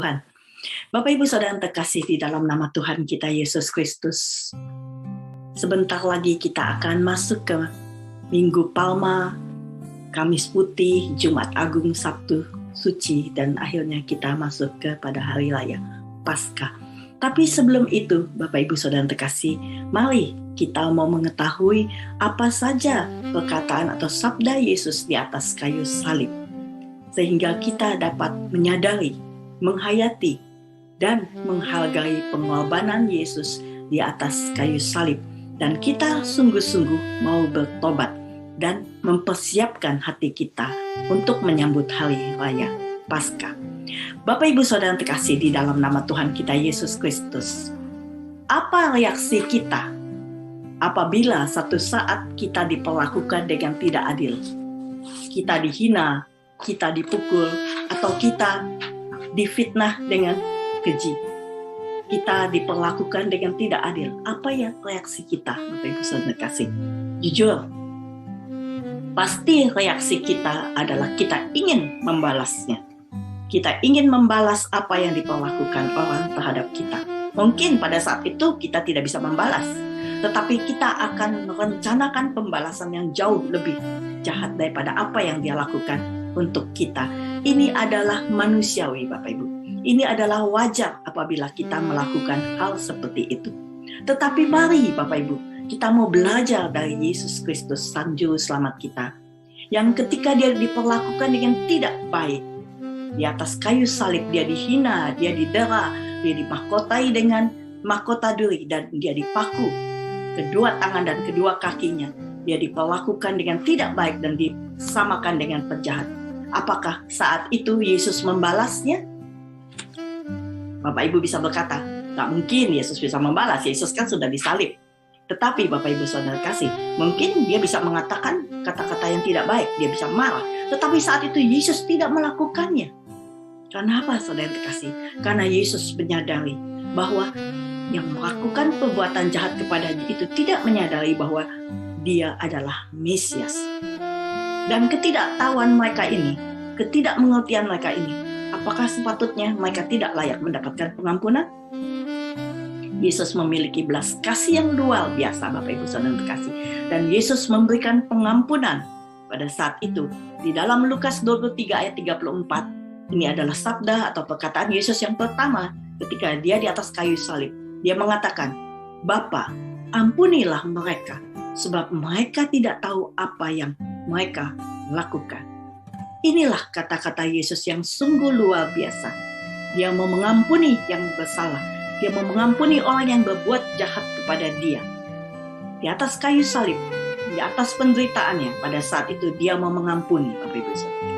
Tuhan. Bapak Ibu Saudara yang terkasih di dalam nama Tuhan kita Yesus Kristus. Sebentar lagi kita akan masuk ke Minggu Palma, Kamis Putih, Jumat Agung, Sabtu Suci, dan akhirnya kita masuk kepada Hari Raya Paskah. Tapi sebelum itu, Bapak Ibu Saudara yang terkasih, mari kita mau mengetahui apa saja perkataan atau sabda Yesus di atas kayu salib, sehingga kita dapat menyadari, menghayati, dan menghargai pengorbanan Yesus di atas kayu salib. Dan kita sungguh-sungguh mau bertobat dan mempersiapkan hati kita untuk menyambut Hari Raya Paskah. Bapak Ibu Saudara yang terkasih di dalam nama Tuhan kita Yesus Kristus, apa reaksi kita apabila satu saat kita diperlakukan dengan tidak adil? Kita dihina, kita dipukul, atau kita difitnah dengan keji. Kita diperlakukan dengan tidak adil. Apa ya reaksi kita, Bapak Ibu Saudara terkasih? Jujur, pasti reaksi kita adalah kita ingin membalasnya. Kita ingin membalas apa yang diperlakukan orang terhadap kita. Mungkin pada saat itu kita tidak bisa membalas, tetapi kita akan merencanakan pembalasan yang jauh lebih jahat daripada apa yang dia lakukan untuk kita. Ini adalah manusiawi, Bapak Ibu. Ini adalah wajar apabila kita melakukan hal seperti itu. Tetapi mari Bapak Ibu, kita mau belajar dari Yesus Kristus, Sang Juru Selamat kita, yang ketika dia diperlakukan dengan tidak baik, di atas kayu salib dia dihina, dia didera, dia dimahkotai dengan mahkota duri, dan dia dipaku kedua tangan dan kedua kakinya. Dia diperlakukan dengan tidak baik dan disamakan dengan penjahat. Apakah saat itu Yesus membalasnya? Bapak Ibu bisa berkata, gak mungkin Yesus bisa membalas, Yesus kan sudah disalib. Tetapi Bapak Ibu Saudara kasih, mungkin dia bisa mengatakan kata-kata yang tidak baik, dia bisa marah. Tetapi saat itu Yesus tidak melakukannya. Karena apa Saudara terkasih? Karena Yesus menyadari bahwa yang melakukan perbuatan jahat kepadanya itu tidak menyadari bahwa dia adalah Mesias. Dan ketidaktahuan mereka ini, ketidakmengertian mereka ini, apakah sepatutnya mereka tidak layak mendapatkan pengampunan? Yesus memiliki belas kasih yang luar biasa, Bapak Ibu Saudara terkasih. Dan Yesus memberikan pengampunan pada saat itu. Di dalam Lukas 23 ayat 34, ini adalah sabda atau perkataan Yesus yang pertama ketika dia di atas kayu salib. Dia mengatakan, Bapa, ampunilah mereka, sebab mereka tidak tahu apa yang mereka lakukan. Inilah kata-kata Yesus yang sungguh luar biasa. Dia mau mengampuni yang bersalah. Dia mau mengampuni orang yang berbuat jahat kepada dia. Di atas kayu salib, di atas penderitaannya, pada saat itu dia mau mengampuni, Bapak Ibu Saudara.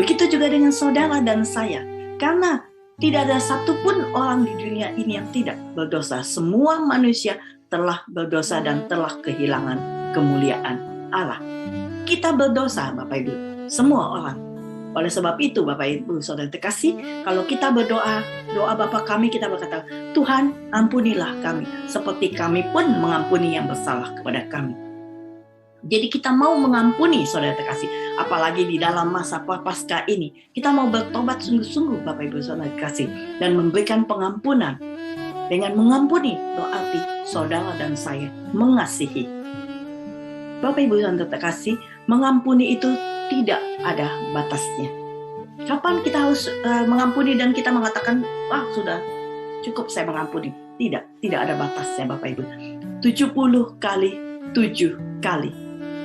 Begitu juga dengan saudara dan saya. Karena tidak ada satupun orang di dunia ini yang tidak berdosa. Semua manusia telah berdosa dan telah kehilangan kemuliaan Allah. Kita berdosa, Bapak Ibu. Semua orang. Oleh sebab itu Bapak Ibu Saudara terkasih, kalau kita berdoa, doa Bapa kami, kita berkata, Tuhan ampunilah kami, seperti kami pun mengampuni yang bersalah kepada kami. Jadi kita mau mengampuni Saudara terkasih, apalagi di dalam masa Prapaskah ini, kita mau bertobat sungguh-sungguh Bapak Ibu Saudara terkasih, dan memberikan pengampunan. Dengan mengampuni, berarti saudara dan saya mengasihi. Bapak Ibu Saudara terkasih, mengampuni itu tidak ada batasnya. Kapan kita harus mengampuni dan kita mengatakan, sudah cukup saya mengampuni? Tidak ada batasnya Bapak Ibu. 70 kali 7 kali.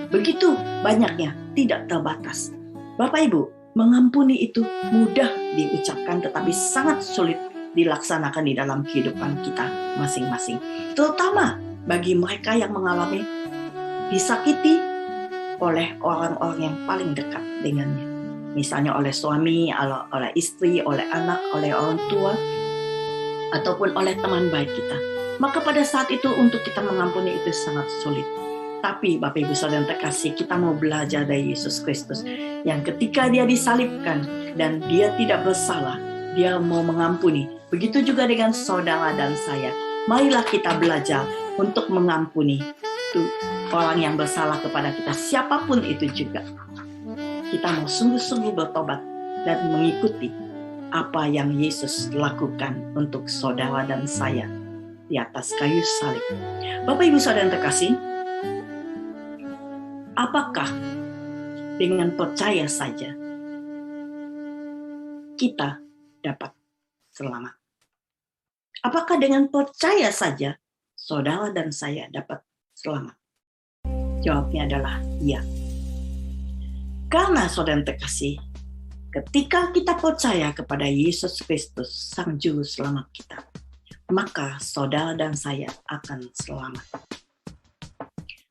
Begitu banyaknya, tidak terbatas. Bapak Ibu, mengampuni itu mudah diucapkan tetapi sangat sulit dilaksanakan di dalam kehidupan kita masing-masing. Terutama bagi mereka yang mengalami disakiti oleh orang-orang yang paling dekat dengannya. Misalnya oleh suami, oleh istri, oleh anak, oleh orang tua, ataupun oleh teman baik kita. Maka pada saat itu untuk kita mengampuni itu sangat sulit. Tapi Bapak Ibu Saudara yang terkasih, kita mau belajar dari Yesus Kristus yang ketika dia disalibkan dan dia tidak bersalah, dia mau mengampuni. Begitu juga dengan saudara dan saya. Marilah kita belajar untuk mengampuni orang yang bersalah kepada kita, siapapun itu juga. Kita mau sungguh-sungguh bertobat dan mengikuti apa yang Yesus lakukan untuk saudara dan saya di atas kayu salib. Bapak Ibu Saudara yang terkasih, apakah dengan percaya saja kita dapat selamat? Apakah dengan percaya saja saudara dan saya dapat selamat? Jawabnya adalah iya. Karena saudara yang terkasih, ketika kita percaya kepada Yesus Kristus, Sang Juru Selamat kita, maka saudara dan saya akan selamat.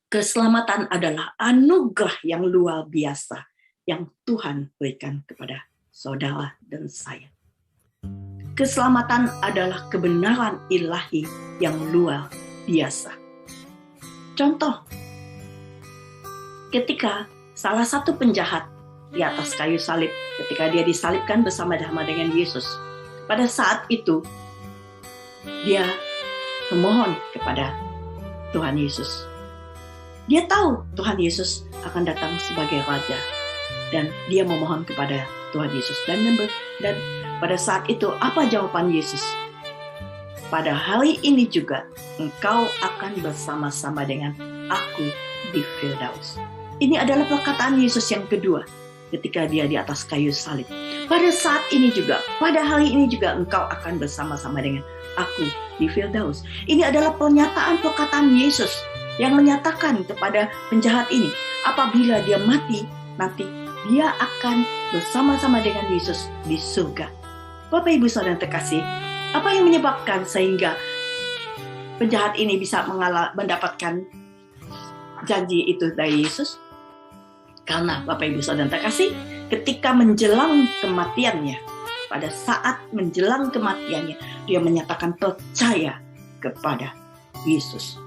Keselamatan adalah anugerah yang luar biasa yang Tuhan berikan kepada saudara dan saya. Keselamatan adalah kebenaran ilahi yang luar biasa. Contoh, ketika salah satu penjahat di atas kayu salib, ketika dia disalibkan bersama-sama dengan Yesus, pada saat itu dia memohon kepada Tuhan Yesus. Dia tahu Tuhan Yesus akan datang sebagai Raja, dan dia memohon kepada Tuhan Yesus. Dan pada saat itu apa jawaban Yesus? Pada hari ini juga engkau akan bersama-sama dengan aku di Firdaus. Ini adalah perkataan Yesus yang kedua ketika dia di atas kayu salib. Pada saat ini juga, pada hari ini juga engkau akan bersama-sama dengan aku di Firdaus. Ini adalah pernyataan perkataan Yesus yang menyatakan kepada penjahat ini, apabila dia mati, nanti dia akan bersama-sama dengan Yesus di surga. Bapak Ibu Saudara terkasih, apa yang menyebabkan sehingga penjahat ini bisa mendapatkan janji itu dari Yesus? Karena Bapak Ibu Saudara terkasih, ketika menjelang kematiannya, pada saat menjelang kematiannya, dia menyatakan percaya kepada Yesus.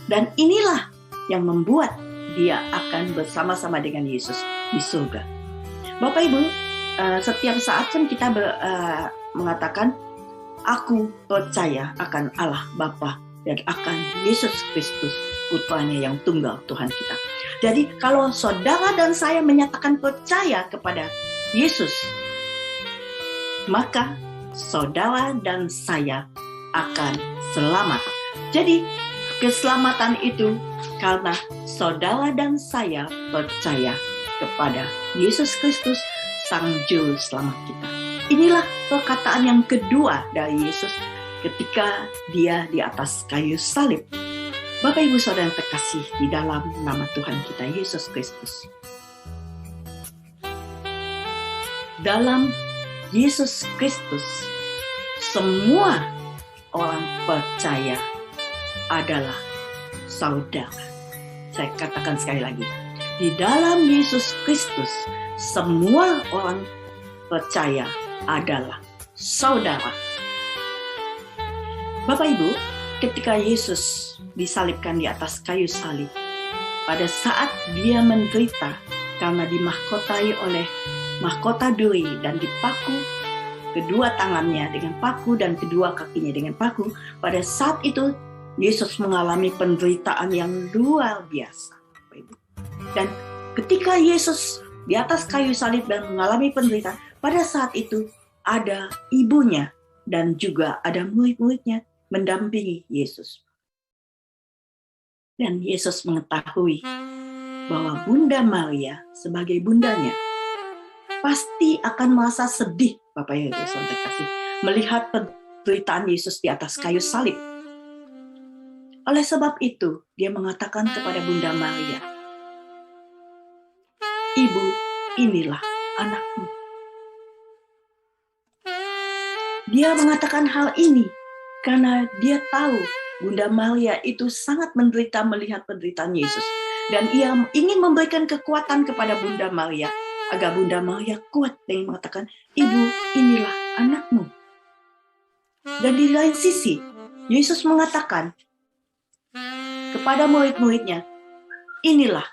Dan inilah yang membuat dia akan bersama-sama dengan Yesus di surga. Bapak Ibu, setiap saat kan kita mengatakan, aku percaya akan Allah Bapa dan akan Yesus Kristus, putranya yang tunggal, Tuhan kita. Jadi kalau saudara dan saya menyatakan percaya kepada Yesus, maka saudara dan saya akan selamat. Jadi keselamatan itu karena saudara dan saya percaya kepada Yesus Kristus, Sang Juru Selamat kita. Inilah perkataan yang kedua dari Yesus ketika dia di atas kayu salib. Bapak Ibu Saudara yang terkasih di dalam nama Tuhan kita Yesus Kristus. Dalam Yesus Kristus, semua orang percaya adalah saudara. Saya katakan sekali lagi, di dalam Yesus Kristus, semua orang percaya adalah saudara. Bapak Ibu, ketika Yesus disalibkan di atas kayu salib, pada saat dia menderita karena dimahkotai oleh mahkota duri dan dipaku kedua tangannya dengan paku dan kedua kakinya dengan paku, pada saat itu Yesus mengalami penderitaan yang luar biasa. Dan ketika Yesus di atas kayu salib dan mengalami penderitaan, pada saat itu ada ibunya dan juga ada murid-muridnya mendampingi Yesus. Dan Yesus mengetahui bahwa Bunda Maria sebagai bundanya pasti akan merasa sedih, Bapak Ibu Saudara terkasih, melihat penderitaan Yesus di atas kayu salib. Oleh sebab itu, dia mengatakan kepada Bunda Maria, "Ibu, inilah anakmu." Dia mengatakan hal ini karena dia tahu Bunda Maria itu sangat menderita melihat penderitaan Yesus. Dan ia ingin memberikan kekuatan kepada Bunda Maria, agar Bunda Maria kuat dengan mengatakan, "Ibu, inilah anakmu." Dan di lain sisi, Yesus mengatakan kepada murid-muridnya, "Inilah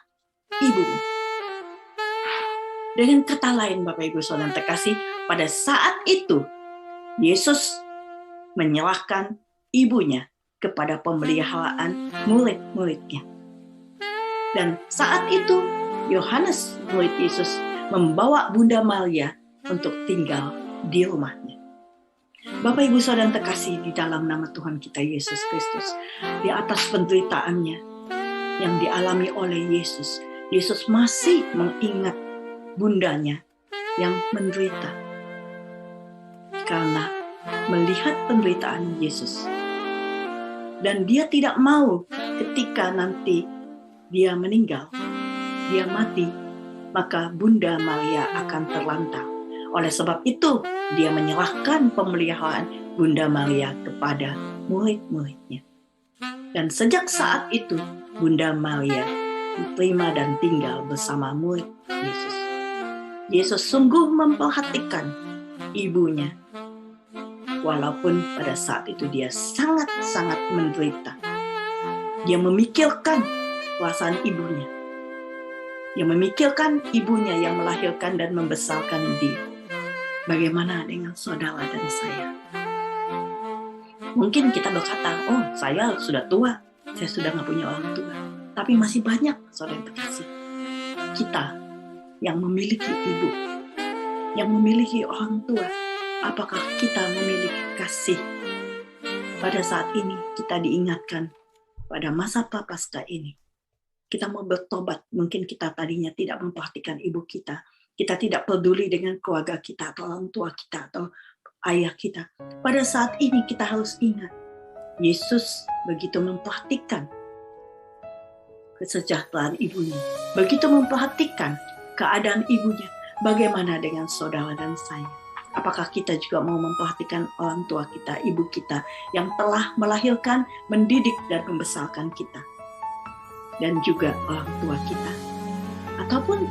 ibumu." Dengan kata lain, Bapak Ibu Saudara terkasih, pada saat itu, Yesus menyerahkan ibunya kepada pemeliharaan murid-muridnya. Dan saat itu Yohanes, murid Yesus, membawa Bunda Maria untuk tinggal di rumahnya. Bapak Ibu Saudara yang terkasih di dalam nama Tuhan kita Yesus Kristus, di atas penderitaannya yang dialami oleh Yesus, Yesus masih mengingat bundanya yang menderita. Karena melihat penderitaan Yesus, dan dia tidak mau ketika nanti dia meninggal, dia mati, maka Bunda Maria akan terlantar. Oleh sebab itu, dia menyerahkan pemeliharaan Bunda Maria kepada murid-muridnya. Dan sejak saat itu, Bunda Maria diterima dan tinggal bersama murid Yesus. Yesus sungguh memperhatikan ibunya, walaupun pada saat itu dia sangat-sangat menderita. Dia memikirkan perasaan ibunya. Dia memikirkan ibunya yang melahirkan dan membesarkan dia. Bagaimana dengan saudara dan saya? Mungkin kita berkata, oh saya sudah tua, saya sudah nggak punya orang tua. Tapi masih banyak saudara yang terkasih. Kita yang memiliki ibu, yang memiliki orang tua, apakah kita memiliki kasih? Pada saat ini kita diingatkan pada masa prapaskah ini. Kita mau bertobat, mungkin kita tadinya tidak memperhatikan ibu kita. Kita tidak peduli dengan keluarga kita atau orang tua kita atau ayah kita. Pada saat ini kita harus ingat, Yesus begitu memperhatikan kesejahteraan ibunya, begitu memperhatikan keadaan ibunya. Bagaimana dengan saudara dan saya? Apakah kita juga mau memperhatikan orang tua kita, ibu kita yang telah melahirkan, mendidik, dan membesarkan kita? Dan juga orang tua kita. Ataupun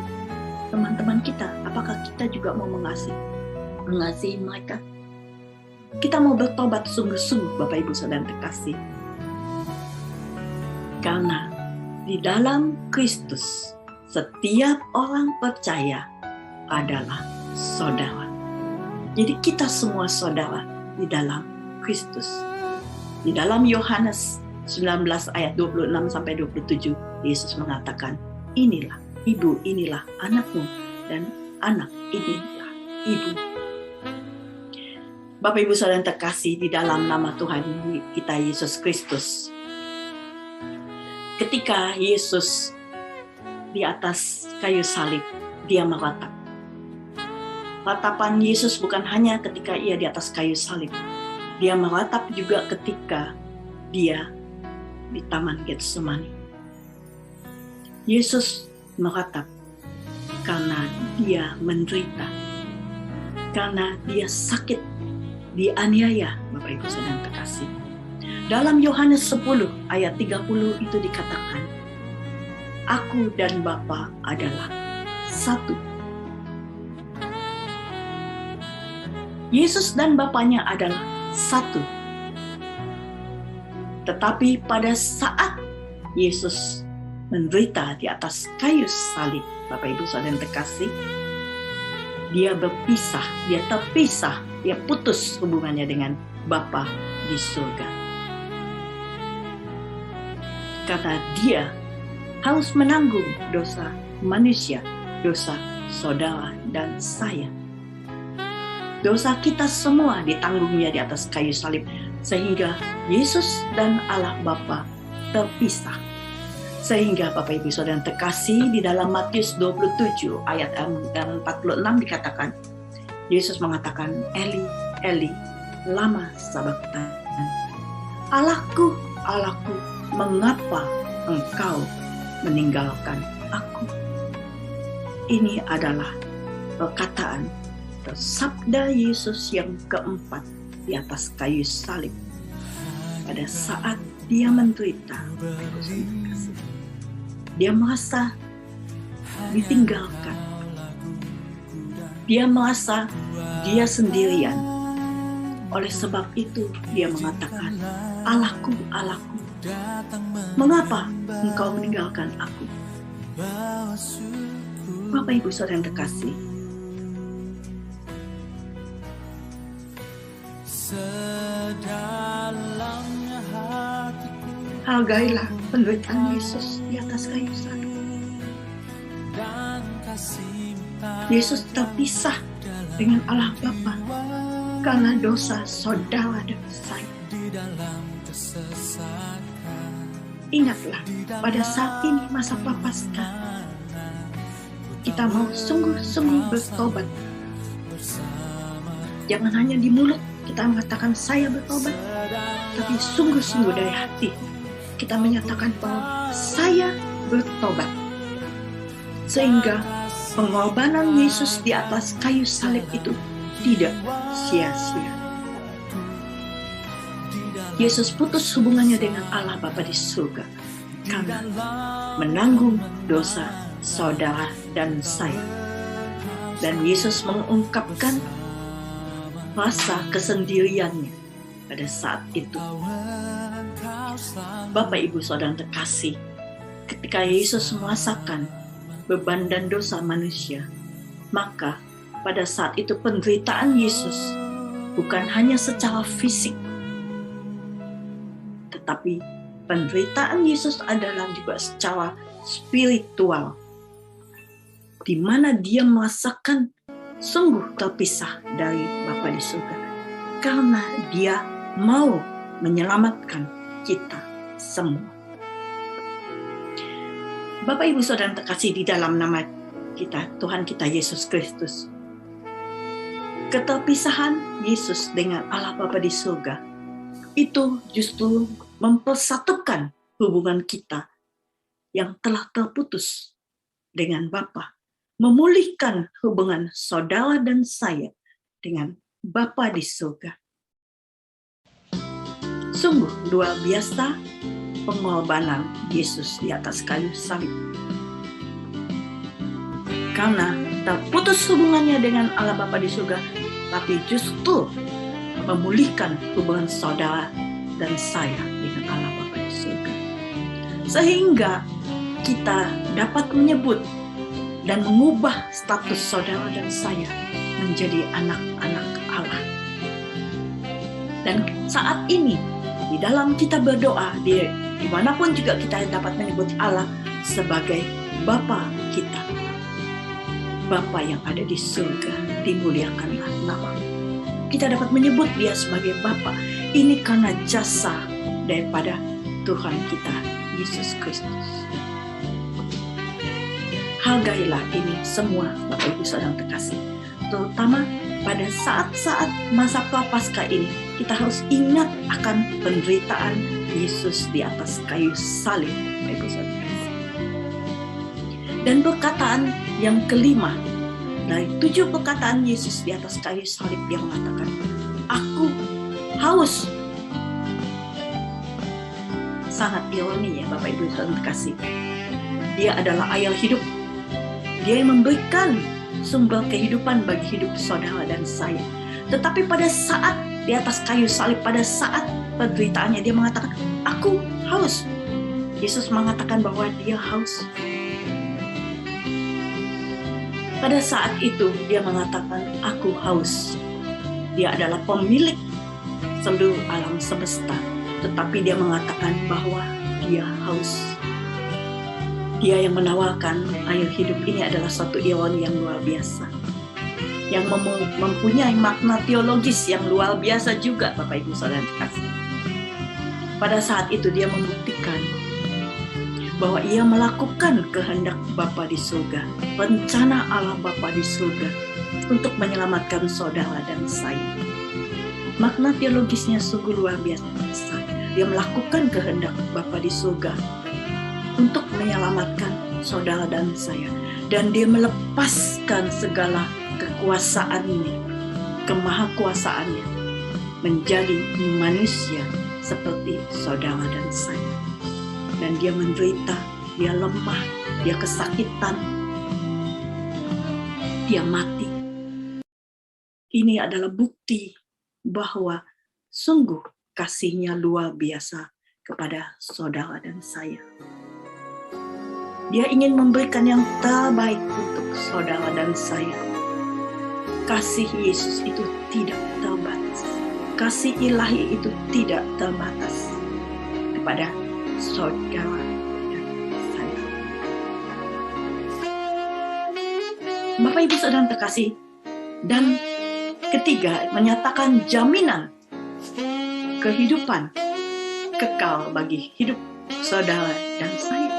teman-teman kita, apakah kita juga mau mengasihi mereka? Kita mau bertobat sungguh-sungguh, Bapak Ibu Saudara terkasih. Karena di dalam Kristus, setiap orang percaya adalah saudara. Jadi kita semua saudara di dalam Kristus. Di dalam Yohanes 19 ayat 26-27, Yesus mengatakan, inilah ibu, inilah anakmu, dan anak inilah ibu. Bapak Ibu Saudara yang terkasih di dalam nama Tuhan kita Yesus Kristus. Ketika Yesus di atas kayu salib, dia meratap. Ratapan Yesus bukan hanya ketika ia di atas kayu salib. Dia meratap juga ketika dia di Taman Getsemani. Yesus meratap karena dia menderita, karena dia sakit, dianiaya, Bapak Ibu Saudara yang terkasih. Dalam Yohanes 10 ayat 30 itu dikatakan, Aku dan Bapa adalah satu. Yesus dan Bapanya adalah satu. Tetapi pada saat Yesus menderita di atas kayu salib, Bapak Ibu Saudara yang terkasih, dia berpisah, dia terpisah, dia putus hubungannya dengan Bapa di surga. Karena dia harus menanggung dosa manusia, dosa saudara dan saya. Dosa kita semua ditanggungnya di atas kayu salib, sehingga Yesus dan Allah Bapa terpisah. Sehingga Bapak Ibu Saudara yang terkasih, di dalam Matius 27 ayat 46 dikatakan, Yesus mengatakan, Eli, Eli, lama sabachthani. Allahku, Allahku, mengapa engkau meninggalkan aku? Ini adalah perkataan sabda Yesus yang keempat di atas kayu salib. Pada saat dia menderita, dia merasa ditinggalkan. Dia merasa dia sendirian. Oleh sebab itu dia mengatakan, Allahku, Allahku, mengapa engkau meninggalkan aku? Bapak Ibu Saudara yang terkasih, hargailah penderitaan Yesus di atas kayu salib. Yesus terpisah dengan Allah Bapa. karena dosa saudara dan saya. Ingatlah, pada saat ini masa Prapaskah, kita mau sungguh-sungguh bertobat. Jangan hanya di mulut kita mengatakan saya bertobat, tapi sungguh-sungguh dari hati kita menyatakan bahwa saya bertobat. Sehingga pengorbanan Yesus di atas kayu salib itu tidak sia-sia. Yesus putus hubungannya dengan Allah Bapa di surga karena menanggung dosa saudara dan saya. Dan Yesus mengungkapkan rasa kesendiriannya pada saat itu. Bapak, Ibu, Saudara terkasih, ketika Yesus merasakan beban dan dosa manusia, maka pada saat itu penderitaan Yesus bukan hanya secara fisik, tetapi penderitaan Yesus adalah juga secara spiritual, di mana dia merasakan sungguh terpisah dari Bapa di surga, karena dia mau menyelamatkan kita semua. Bapak, Ibu, Saudara terkasih, di dalam nama kita, Tuhan kita Yesus Kristus, keterpisahan Yesus dengan Allah Bapa di surga itu justru mempersatukan hubungan kita yang telah terputus dengan Bapa, memulihkan hubungan saudara dan saya dengan Bapa di surga. Sungguh luar biasa pengorbanan Yesus di atas kayu salib. Karena terputus hubungannya dengan Allah Bapa di surga, tapi justru memulihkan hubungan saudara dan saya dengan Allah Bapa di surga. Sehingga kita dapat menyebut dan mengubah status saudara dan saya menjadi anak-anak Allah. Dan saat ini, di dalam kita berdoa, dimanapun juga kita dapat menyebut Allah sebagai Bapa kita. Bapa yang ada di surga, dimuliakanlah nama-Mu. Kita dapat menyebut Dia sebagai Bapa. Ini karena jasa daripada Tuhan kita, Yesus Kristus. Hargailah ini semua, Bapak Ibu Saudara terkasih. Terutama pada saat-saat masa Prapaskah ini, kita harus ingat akan penderitaan Yesus di atas kayu salib, Bapak Ibu Saudara terkasih. Dan perkataan yang kelima dari 7 perkataan Yesus di atas kayu salib, yang mengatakan, "Aku haus." Sangat ironi ya, Bapak Ibu Saudara terkasih. Dia adalah air hidup. Dia yang memberikan sumber kehidupan bagi hidup saudara dan saya. Tetapi pada saat di atas kayu salib, pada saat penderitaannya, dia mengatakan, "Aku haus." Yesus mengatakan bahwa dia haus. Pada saat itu dia mengatakan, "Aku haus." Dia adalah pemilik seluruh alam semesta, tetapi dia mengatakan bahwa dia haus. Dia yang menawarkan air hidup ini adalah suatu ironi yang luar biasa, yang mempunyai makna teologis yang luar biasa juga, Bapak Ibu Saudara terkasih. Pada saat itu dia membuktikan bahwa ia melakukan kehendak Bapa di surga, rencana Allah Bapa di surga untuk menyelamatkan saudara dan saya. Makna teologisnya sungguh luar biasa. Dia melakukan kehendak Bapa di surga untuk menyelamatkan saudara dan saya. Dan dia melepaskan segala kekuasaannya, kemahakuasaannya, menjadi manusia seperti saudara dan saya. Dan dia menderita, dia lemah, dia kesakitan, dia mati. Ini adalah bukti bahwa sungguh kasih-Nya luar biasa kepada saudara dan saya. Dia ingin memberikan yang terbaik untuk saudara dan saya. Kasih Yesus itu tidak terbatas. Kasih ilahi itu tidak terbatas kepada saudara dan saya. Bapak Ibu Saudara terkasih, dan Ketiga, menyatakan jaminan kehidupan kekal bagi hidup saudara dan saya.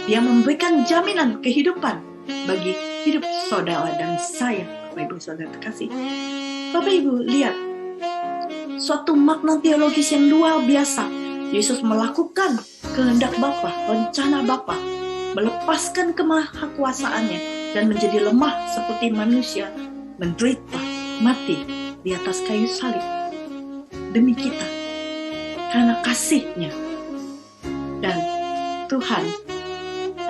Dia memberikan jaminan kehidupan bagi hidup saudara dan saya. Bapak Ibu Saudara terkasih. Bapak Ibu lihat suatu makna teologis yang luar biasa. Yesus melakukan kehendak Bapa, rencana Bapa, melepaskan kemahakuasaannya dan menjadi lemah seperti manusia, menderita, mati di atas kayu salib demi kita karena kasih-Nya. Dan Tuhan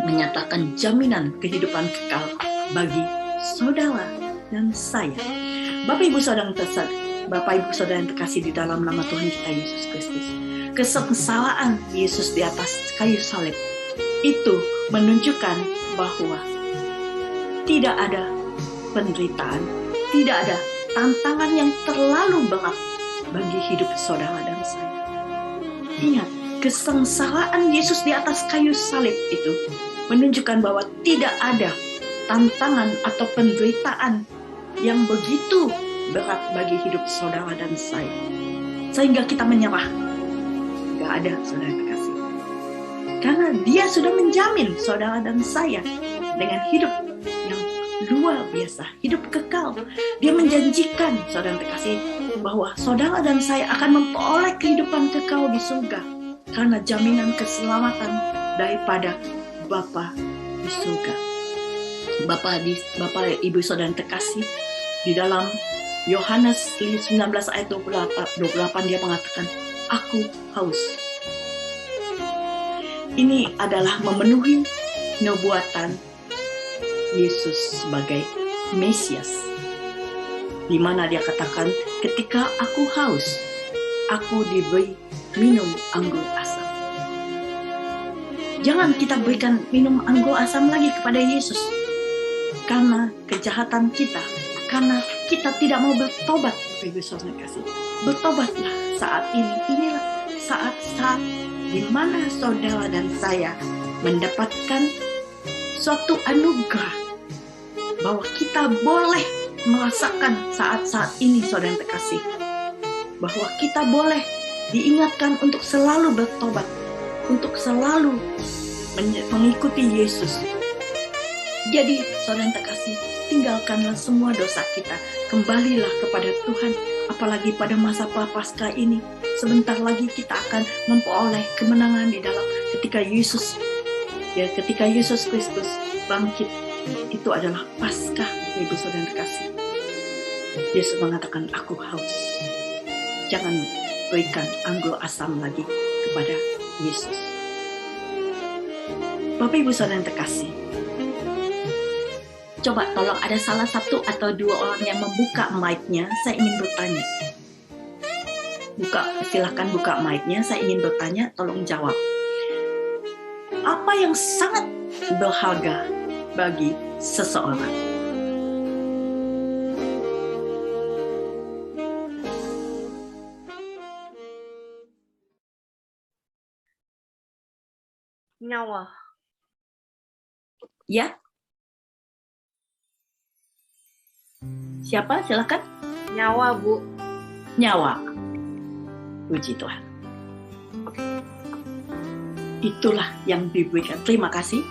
menyatakan jaminan kehidupan kekal bagi saudara dan saya. Bapak Ibu Saudara yang terkasih di dalam nama Tuhan kita Yesus Kristus, kesengsaraan Yesus di atas kayu salib itu menunjukkan bahwa tidak ada penderitaan, tidak ada tantangan yang terlalu berat bagi hidup saudara dan saya. Ingat, kesengsaraan Yesus di atas kayu salib itu menunjukkan bahwa tidak ada tantangan atau penderitaan yang begitu berat bagi hidup saudara dan saya, sehingga kita menyerah. Gak ada, saudara terkasih. Karena Dia sudah menjamin saudara dan saya dengan hidup yang luar biasa, hidup kekal. Dia menjanjikan, saudara terkasih, bahwa saudara dan saya akan memperoleh kehidupan kekal di surga karena jaminan keselamatan daripada Bapa di surga. Bapak Ibu Saudara terkasih, di dalam Yohanes 19 ayat 28 dia mengatakan, aku haus. Ini adalah memenuhi nubuatan Yesus sebagai Mesias, di mana dia katakan, ketika aku haus, aku diberi minum anggur asam. Jangan kita berikan minum anggur asam lagi kepada Yesus karena kejahatan kita, karena kita tidak mau bertobat. Ibu Saudara kasih, bertobatlah saat ini. Inilah saat-saat di mana saudara dan saya mendapatkan suatu anugerah bahwa kita boleh merasakan saat-saat ini, saudara terkasih, bahwa kita boleh diingatkan untuk selalu bertobat, untuk selalu mengikuti Yesus. Jadi, saudara terkasih, tinggalkanlah semua dosa kita, kembalilah kepada Tuhan. Apalagi pada masa prapaskah ini, sebentar lagi kita akan memperoleh kemenangan di dalam ketika Yesus Kristus bangkit. Itu adalah Paskah, Ibu Saudara terkasih. Yesus mengatakan, aku haus. Jangan berikan anggur asam lagi kepada Yesus. Bapak Ibu Saudara yang terkasih, coba tolong ada salah satu atau dua orang yang membuka mic-nya, saya ingin bertanya. Silakan buka mic-nya, saya ingin bertanya, tolong jawab. Apa yang sangat berharga bagi seseorang? Nyawa. Ya? Siapa? Silakan. Nyawa, Bu. Nyawa. Puji Tuhan. Itulah yang diberikan. Terima kasih.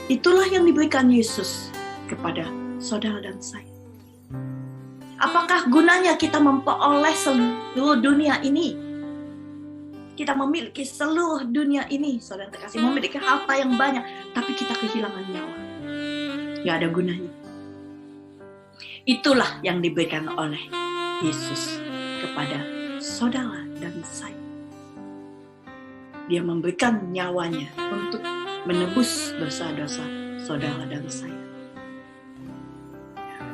Itulah yang diberikan Yesus kepada saudara dan saya. Apakah gunanya kita memperoleh seluruh dunia ini? Kita memiliki seluruh dunia ini, saudara terkasih, memiliki harta yang banyak, tapi kita kehilangan nyawa. Gak ada gunanya. Itulah yang diberikan oleh Yesus kepada saudara dan saya. Dia memberikan nyawanya untuk menebus dosa-dosa saudara dan saya.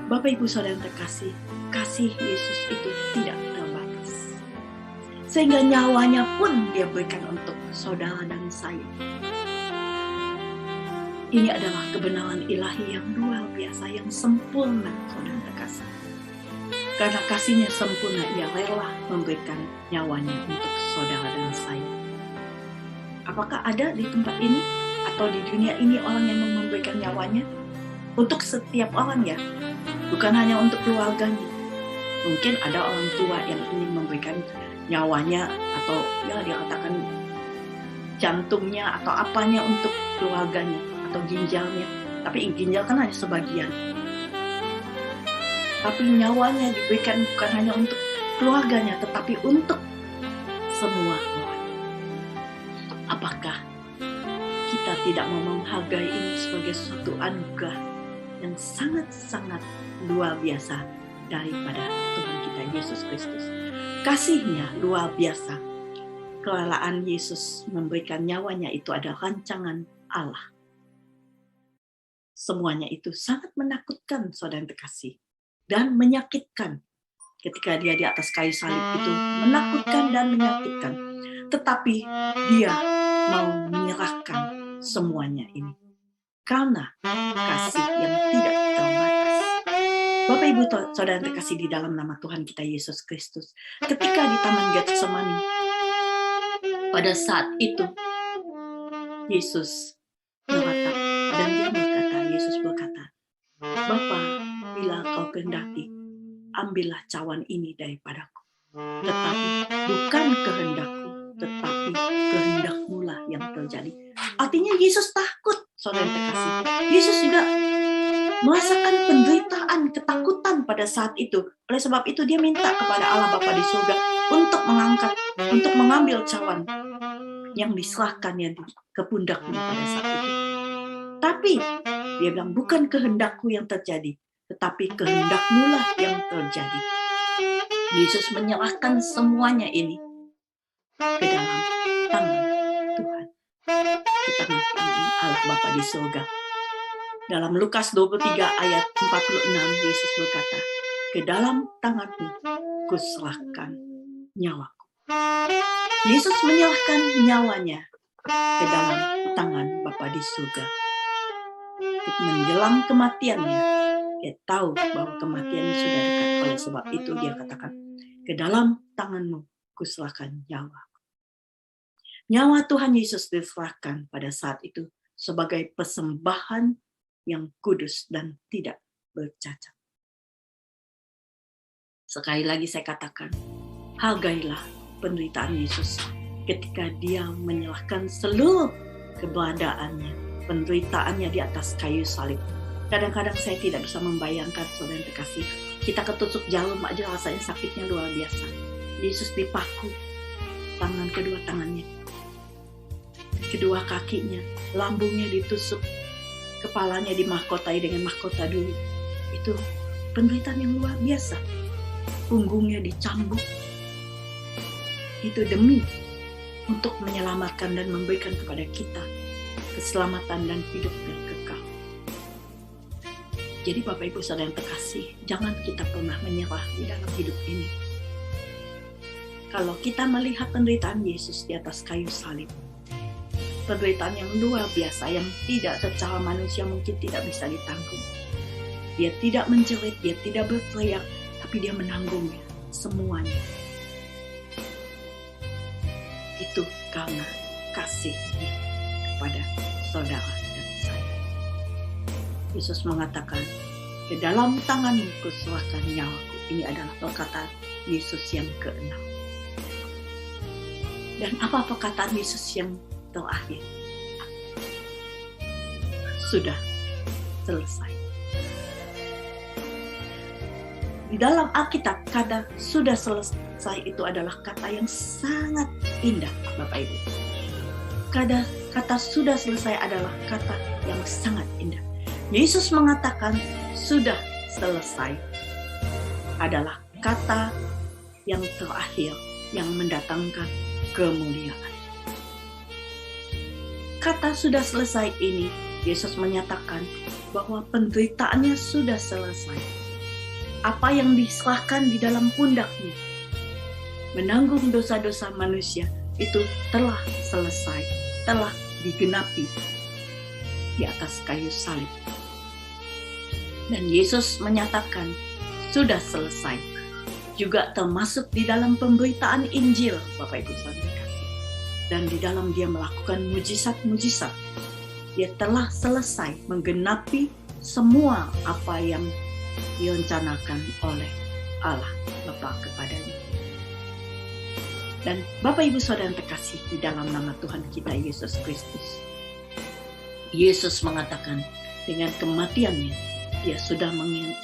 Bapak Ibu Saudara terkasih, kasih Yesus itu tidak terbatas. Sehingga nyawanya pun dia berikan untuk saudara dan saya. Ini adalah kebenaran ilahi yang luar biasa, yang sempurna, saudara terkasih. Karena kasihnya sempurna, ia rela memberikan nyawanya untuk saudara dan saya. Apakah ada di tempat ini atau di dunia ini orang yang memberikan nyawanya untuk setiap orang ya, bukan hanya untuk keluarganya. Mungkin ada orang tua yang ingin memberikan nyawanya atau ya dia katakan jantungnya atau apanya untuk keluarganya atau ginjalnya. Tapi ginjal kan hanya sebagian. Tapi nyawanya diberikan bukan hanya untuk keluarganya, tetapi untuk semua orang. Apakah kita tidak mau menghargai ini sebagai suatu anugerah yang sangat-sangat luar biasa daripada Tuhan kita Yesus Kristus? Kasihnya luar biasa. Kerelaan Yesus memberikan nyawanya itu adalah rancangan Allah. Semuanya itu sangat menakutkan, saudara yang terkasih, dan menyakitkan. Ketika dia di atas kayu salib itu menakutkan dan menyakitkan. Tetapi dia mau menyerahkan semuanya ini karena kasih yang tidak terbatas. Bapak Ibu saudara yang terkasih di dalam nama Tuhan kita Yesus Kristus, ketika di Taman Getsemani, pada saat itu Yesus meratap dan dia berkata, Yesus berkata, Bapa, bila kau kehendaki, ambillah cawan ini daripadaku. Tetapi bukan kehendakku, tetapi kehendakmu lah yang terjadi. Artinya Yesus takut, saudara yang terkasih. Yesus juga merasakan penderitaan, ketakutan pada saat itu. Oleh sebab itu dia minta kepada Allah Bapa di surga untuk mengambil cawan yang diserahkannya ke pundaknya pada saat itu. Tapi dia bilang bukan kehendakku yang terjadi, tetapi kehendakmu lah yang terjadi. Yesus menyerahkan semuanya ini ke dalam tangan Tuhan. Kita tangan Allah Bapa di surga. Dalam Lukas 23 ayat 46 Yesus berkata, ke dalam tanganmu kuserahkan nyawaku. Yesus menyerahkan nyawanya ke dalam tangan Bapa di surga. Menjelang kematiannya, dia tahu bahwa kematiannya sudah dekat. Oleh sebab itu dia katakan, ke dalam tanganmu kuserahkan nyawa. Nyawa Tuhan Yesus diserahkan pada saat itu sebagai persembahan yang kudus dan tidak bercacat. Sekali lagi saya katakan, hargailah penderitaan Yesus ketika dia menyerahkan seluruh keberadaannya, penderitaannya di atas kayu salib. Kadang-kadang saya tidak bisa membayangkan, saudara yang terkasih, kita ketusuk jarum aja rasanya sakitnya luar biasa. Yesus dipaku, kedua tangannya, kedua kakinya, lambungnya ditusuk, kepalanya dimahkotai dengan mahkota dulu. Itu penderitaan yang luar biasa. Punggungnya dicambuk. Itu demi untuk menyelamatkan dan memberikan kepada kita keselamatan dan hidup yang kekal. Jadi Bapak Ibu saudara yang terkasih, jangan kita pernah menyerah di dalam hidup ini. Kalau kita melihat penderitaan Yesus di atas kayu salib, penderitaan yang luar biasa yang tidak secara manusia mungkin tidak bisa ditanggung. Dia tidak menjerit, dia tidak berteriak, tapi dia menanggungnya semuanya. Itu karena kasihnya kepada saudara dan saya. Yesus mengatakan, ke dalam tanganmu kuserahkan nyawaku. Ini adalah perkataan Yesus yang ke-6. Dan apa perkataan Yesus yang terakhir? Sudah selesai. Di dalam Alkitab, kata sudah selesai itu adalah kata yang sangat indah, Bapak Ibu. Kata sudah selesai adalah kata yang sangat indah. Yesus mengatakan sudah selesai adalah kata yang terakhir yang mendatangkan kemuliaan. Kata sudah selesai ini, Yesus menyatakan bahwa penderitaannya sudah selesai. Apa yang diserahkan di dalam pundaknya, menanggung dosa-dosa manusia, itu telah selesai, telah digenapi di atas kayu salib. Dan Yesus menyatakan sudah selesai, juga termasuk di dalam pemberitaan Injil, Bapak Ibu saudara kasih. Dan di dalam dia melakukan mujizat-mujizat, dia telah selesai menggenapi semua apa yang direncanakan oleh Allah Bapa kepadanya. Dan Bapak Ibu Saudara yang terkasih di dalam nama Tuhan kita Yesus Kristus, Yesus mengatakan dengan kematiannya dia sudah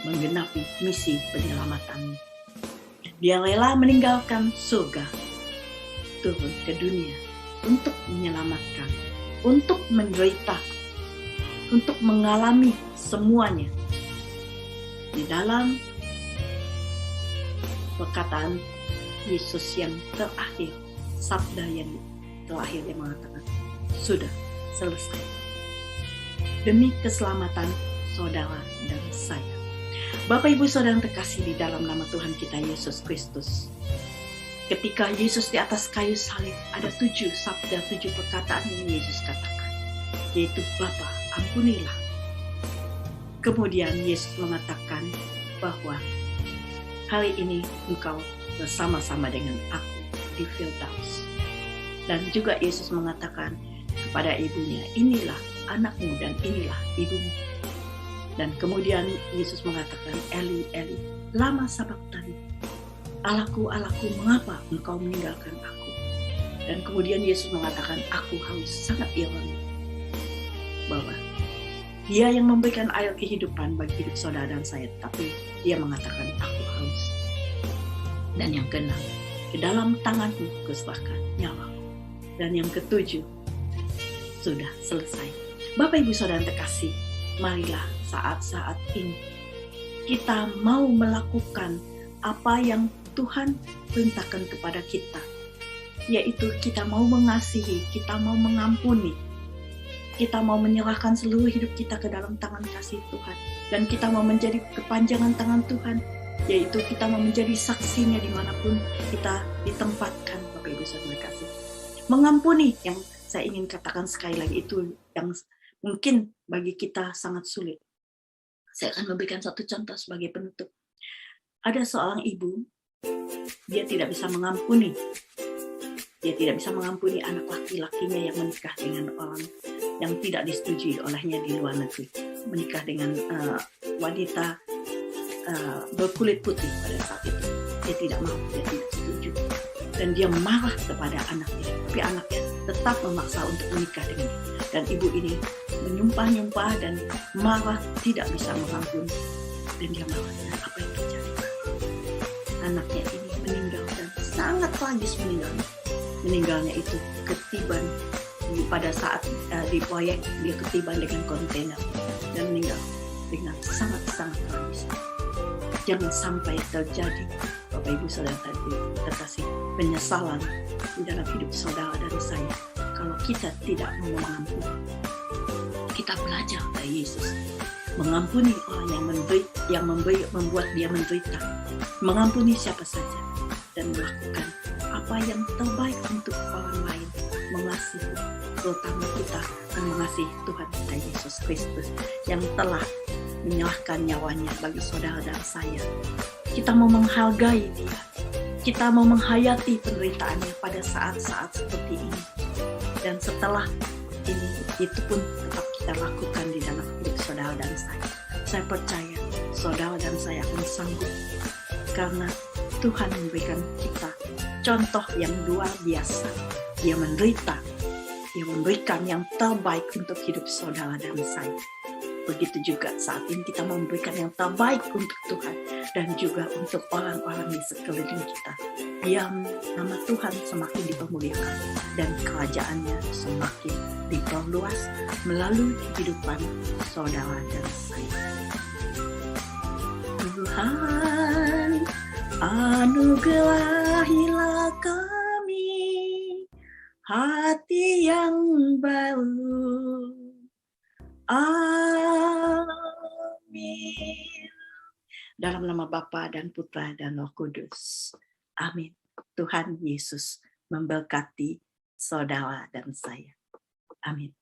menggenapi misi penyelamatannya. Dia rela meninggalkan surga, turun ke dunia untuk menyelamatkan, untuk menderita, untuk mengalami semuanya. Di dalam perkataan Yesus yang terakhir, sabda yang terakhir dia mengatakan, sudah selesai. Demi keselamatan saudara dan saya. Bapak Ibu Saudara yang terkasih di dalam nama Tuhan kita Yesus Kristus. Ketika Yesus di atas kayu salib, ada 7 sabda, 7 perkataan yang Yesus katakan. Yaitu, Bapa, ampunilah. Kemudian Yesus mengatakan bahwa hari ini engkau bersama-sama dengan aku di Firdaus. Dan juga Yesus mengatakan kepada ibunya, inilah anakmu dan inilah ibumu. Dan kemudian Yesus mengatakan, Eli, Eli, lama sabachthani. Allahku, Allahku, mengapa engkau meninggalkan aku? Dan kemudian Yesus mengatakan, aku haus, sangat ironi. Bahwa dia yang memberikan air kehidupan bagi hidup saudara dan saya, tapi dia mengatakan, aku haus. Dan yang keenam, ke dalam tanganmu kuserahkan nyawaku. Dan yang ketujuh, sudah selesai. Bapak Ibu Saudara terkasih, marilah saat-saat ini kita mau melakukan apa yang Tuhan perintahkan kepada kita, yaitu kita mau mengasihi, kita mau mengampuni, kita mau menyerahkan seluruh hidup kita ke dalam tangan kasih Tuhan, dan kita mau menjadi kepanjangan tangan Tuhan, yaitu kita mau menjadi saksinya dimanapun kita ditempatkan. Bapak Ibu Saudara kasih, mengampuni, yang saya ingin katakan sekali lagi, itu yang mungkin bagi kita sangat sulit. Saya akan memberikan satu contoh sebagai penutup. Ada seorang ibu, dia tidak bisa mengampuni. Dia tidak bisa mengampuni anak laki-lakinya yang menikah dengan orang yang tidak disetujui olehnya di luar negeri. Menikah dengan wanita berkulit putih pada saat itu. Dia tidak mau, dia tidak setuju. Dan dia marah kepada anaknya. Tapi anaknya tetap memaksa untuk menikah dengan dia. Dan ibu ini menyumpah-nyumpah dan marah, tidak bisa mengampuni. Dan dia marah, apa yang terjadi? Anaknya ini meninggal dan sangat tragis meninggalnya. Meninggalnya itu ketiban pada saat di proyek, dia ketiban dengan kontainer dan meninggal dengan sangat-sangat tragis. Jangan sampai terjadi, Bapak Ibu Saudara terkasih, penyesalan di dalam hidup saudara dan saya kalau kita tidak mau mengampuni. Kita belajar dari Yesus, mengampuni orang yang membuat dia menderita, mengampuni siapa saja, dan melakukan apa yang terbaik untuk orang lain, mengasihi, terutama kita akan mengasihi Tuhan kita Yesus Kristus yang telah menyerahkan nyawanya bagi saudara dan saya. Kita mau menghargai dia, kita mau menghayati penderitaannya pada saat-saat seperti ini. Dan setelah ini, itu pun tetap kita lakukan di dalam hidup saudara dan saya. Saya percaya saudara dan saya akan sanggup, karena Tuhan memberikan kita contoh yang luar biasa. Dia menderita, dia memberikan yang terbaik untuk hidup saudara dan saya. Begitu juga saat ini kita memberikan yang terbaik untuk Tuhan dan juga untuk orang-orang di sekeliling kita. Biar nama Tuhan semakin dipermuliakan dan kerajaannya semakin diperluas melalui kehidupan saudara dan saya. Tuhan, anugerahilah kami hati yang baru. Amin. Dalam nama Bapa dan Putra dan Roh Kudus. Amin. Tuhan Yesus memberkati saudara dan saya. Amin.